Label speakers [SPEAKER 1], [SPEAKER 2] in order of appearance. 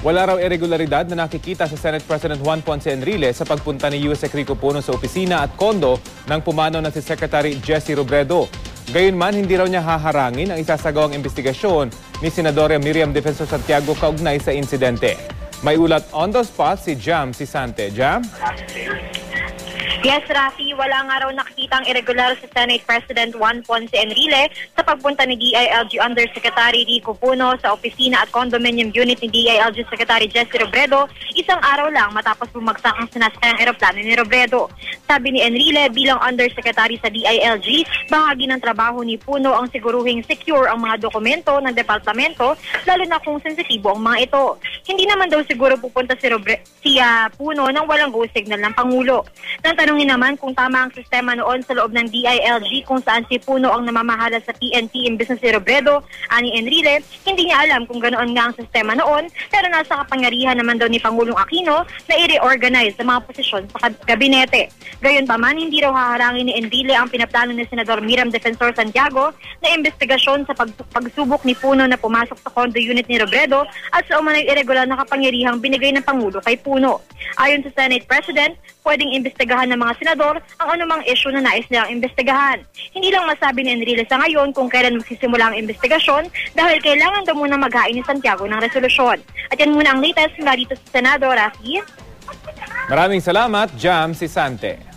[SPEAKER 1] Wala raw irregularidad na nakikita sa Senate President Juan Ponce Enrile sa pagpunta ni Yusek Rico Puno sa opisina at kondo ng pumanaw na si Secretary Jessie Robredo. Gayunman, hindi raw niya haharangin ang isasagawang investigasyon ni Senadora Miriam Defensor Santiago kaugnay sa insidente. May ulat on the spot si Jam Sisante. Jam?
[SPEAKER 2] Yes, Rafi, wala nga raw nakikitang irregular sa Senate President Juan Ponce Enrile sa pagpunta ni DILG Undersecretary Rico Puno sa opisina at condominium unit ni DILG Secretary Jessie Robredo isang araw lang matapos bumagsak ang sinasakayang eroplano ni Robredo. Sabi ni Enrile, bilang Undersecretary sa DILG, bahagi ng trabaho ni Puno ang siguruhing secure ang mga dokumento ng departamento, lalo na kung sensitibo ang mga ito. Hindi naman daw siguro pupunta si Puno nang walang go signal ng Pangulo. Tanungin naman kung tama ang sistema noon sa loob ng DILG kung saan si Puno ang namamahala sa PNP imbes na si Robredo, ani Enrile, hindi niya alam kung ganoon nga ang sistema noon, pero nasa kapangyarihan naman daw ni Pangulong Aquino na i-reorganize sa mga posisyon sa gabinete. Gayunpaman, hindi raw haharangin ni Enrile ang pinaplano ni Senador Miriam Defensor Santiago na investigasyon sa pagsubok ni Puno na pumasok sa condo unit ni Robredo at sa umanay irregular na kapangyarihang binigay ng Pangulo kay Puno. Ayon sa Senate President, pwedeng imbestigahan ng mga senador ang anumang issue na nais nilang imbestigahan. Hindi lang masabi ni Enrile sa ngayon kung kailan magsisimula ang investigasyon dahil kailangan daw muna maghain ni Santiago ng resolusyon. At yan muna ang latest mula dito sa Senado, Rafi.
[SPEAKER 1] Maraming salamat, Jam Sisante.